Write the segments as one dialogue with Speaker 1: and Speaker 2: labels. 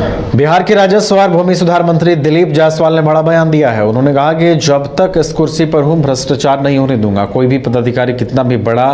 Speaker 1: बिहार के राजस्व और भूमि सुधार मंत्री दिलीप जायसवाल ने बड़ा बयान दिया है। उन्होंने कहा कि जब तक इस कुर्सी पर हूं भ्रष्टाचार नहीं होने दूंगा। कोई भी पदाधिकारी कितना भी बड़ा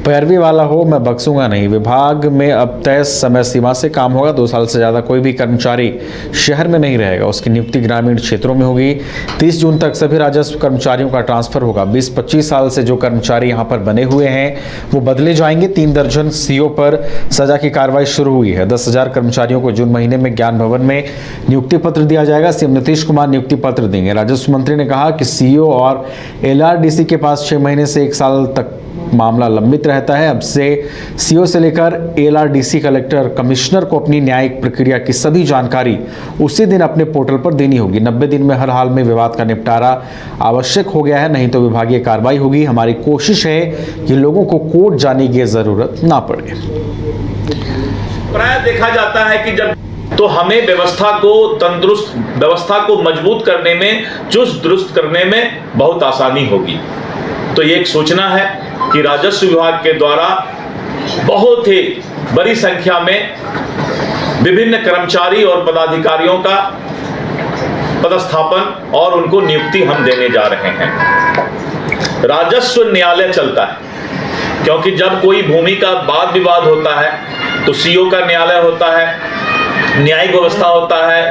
Speaker 1: पैरवी वाला हो, मैं बख्शूंगा नहीं। विभाग में अब तय समय सीमा से काम होगा। 2 साल से ज्यादा कोई भी कर्मचारी शहर में नहीं रहेगा। उसकी नियुक्ति ग्रामीण क्षेत्रों में होगी। 30 जून तक सभी राजस्व कर्मचारियों का ट्रांसफर होगा। 20-25 साल से जो कर्मचारी यहाँ पर बने हुए हैं वो बदले जाएंगे। 3 दर्जन सीओ पर सजा की कार्रवाई शुरू हुई है। 10,000 कर्मचारियों को जून महीने में ज्ञान भवन में नियुक्ति पत्र दिया जाएगा। सीएम नीतीश कुमार नियुक्ति पत्र देंगे। राजस्व मंत्री ने कहा कि सीओ और एलआरडीसी के पास 6 महीने से 1 साल तक मामला लंबित रहता है। अब से सीओ से लेकर एलआरडीसी कलेक्टर कमिश्नर को अपनी न्यायिक प्रक्रिया की सभी जानकारी उसी दिन अपने पोर्टल पर देनी होगी। 90 दिन में हर हाल में विवाद का निपटारा आवश्यक हो गया है, नहीं तो विभागीय कार्रवाई होगी। हमारी कोशिश है कि लोगों को कोर्ट जाने की जरूरत ना पड़े।
Speaker 2: प्राय देखा जाता है कि जब तो हमें व्यवस्था को तंदुरुस्त, व्यवस्था को मजबूत करने में, चुस्त दुरुस्त करने में बहुत आसानी होगी। तो ये एक सूचना है कि राजस्व विभाग के द्वारा बहुत ही बड़ी संख्या में विभिन्न कर्मचारी और पदाधिकारियों का पदस्थापन और उनको नियुक्ति हम देने जा रहे हैं। राजस्व न्यायालय चलता है, क्योंकि जब कोई भूमि का वाद विवाद होता है तो सीओ का न्यायालय होता है, न्यायिक व्यवस्था होता है,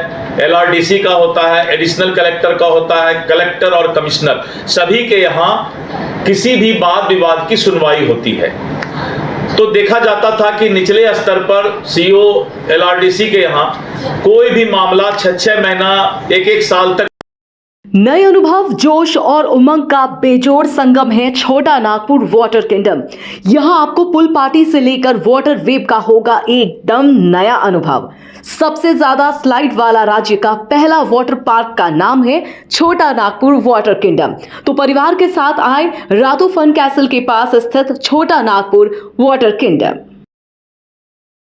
Speaker 2: एलआरडीसी का होता है, एडिशनल कलेक्टर का होता है, कलेक्टर और कमिश्नर, सभी के यहाँ किसी भी वाद विवाद की सुनवाई होती है। तो देखा जाता था कि निचले स्तर पर सीओ एलआरडीसी के यहाँ कोई भी मामला 6-6 महीना, 1-1 साल तक।
Speaker 3: नए अनुभव, जोश और उमंग का बेजोड़ संगम है छोटा नागपुर वाटर किंगडम। यहां आपको पुल पार्टी से लेकर वाटर वेव का होगा एकदम नया अनुभव। सबसे ज्यादा स्लाइड वाला राज्य का पहला वाटर पार्क का नाम है छोटा नागपुर वाटर किंगडम। तो परिवार के साथ आए रातू फन कैसल के पास स्थित छोटा नागपुर वाटर किंगडम।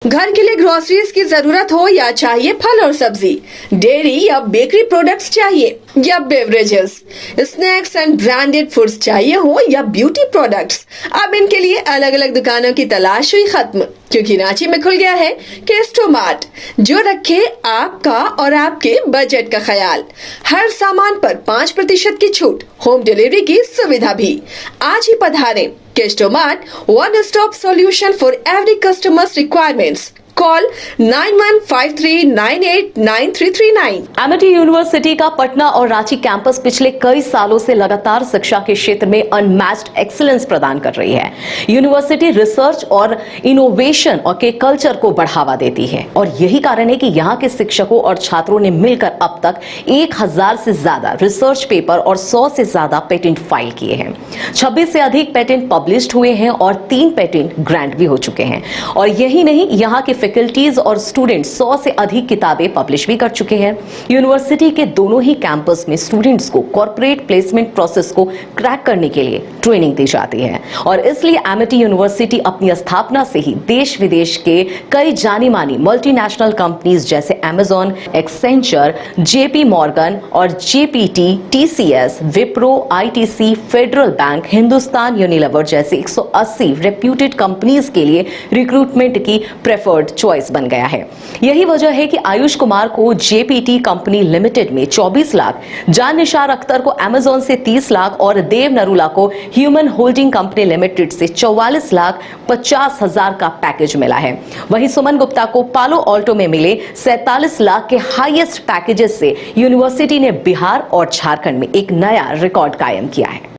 Speaker 4: घर के लिए ग्रोसरीज की जरूरत हो या चाहिए फल और सब्जी, डेयरी या बेकरी प्रोडक्ट्स चाहिए या beverages, snacks and branded foods चाहिए हो या ब्यूटी प्रोडक्ट्स, अब इनके लिए अलग अलग दुकानों की तलाश हुई खत्म, क्योंकि रांची में खुल गया है केस्टोमार्ट, जो रखे आपका और आपके बजट का ख्याल। हर सामान पर 5% की छूट, होम डिलीवरी की सुविधा भी। आज ही पधारें। केस्टोमार्ट, one stop solution for every customer's requirements. Call 9153989339।
Speaker 3: Amity university का पटना और रांची कैंपस पिछले कई सालों से लगातार शिक्षा के क्षेत्र में अनमैच्ड एक्सीलेंस प्रदान कर रही है। यूनिवर्सिटी रिसर्च और इनोवेशन और के कल्चर को बढ़ावा देती है और यही कारण है कि यहाँ के शिक्षकों और छात्रों ने मिलकर अब तक 1000 से ज्यादा रिसर्च पेपर और 100 से ज्यादा पेटेंट फाइल किए हैं। 26 से अधिक पेटेंट पब्लिश्ड हुए हैं और 3 पेटेंट ग्रांट भी हो चुके हैं। और यही नहीं, यहाँ के फैकल्टीज और स्टूडेंट्स 100 से अधिक किताबें पब्लिश भी कर चुके हैं। यूनिवर्सिटी के दोनों ही कैंपस में स्टूडेंट्स को कॉर्पोरेट प्लेसमेंट प्रोसेस को क्रैक करने के लिए ट्रेनिंग दी जाती है और इसलिए एमिटी यूनिवर्सिटी अपनी स्थापना से ही देश विदेश के कई जानी मानी मल्टीनेशनल कंपनीज जैसे अमेजॉन, एक्सेंचर, जेपी मॉर्गन और GPT, TCS, Wipro, ITC, federal bank, Hindustan Unilever जैसे 180 रेप्यूटेड कंपनीज के लिए रिक्रूटमेंट की प्रेफर्ड चॉइस बन गया है। यही वजह है कि आयुष कुमार को जेपीटी कंपनी लिमिटेड में 24 लाख, जान निशार अख्तर को अमेजॉन से 30 लाख और देव नरूला को ह्यूमन होल्डिंग कंपनी लिमिटेड से 44,50,000 का पैकेज मिला है। वहीं सुमन गुप्ता को पालो ऑल्टो में मिले 47 लाख के हाईएस्ट पैकेजेस से यूनिवर्सिटी ने बिहार और झारखंड में एक नया रिकॉर्ड कायम किया है।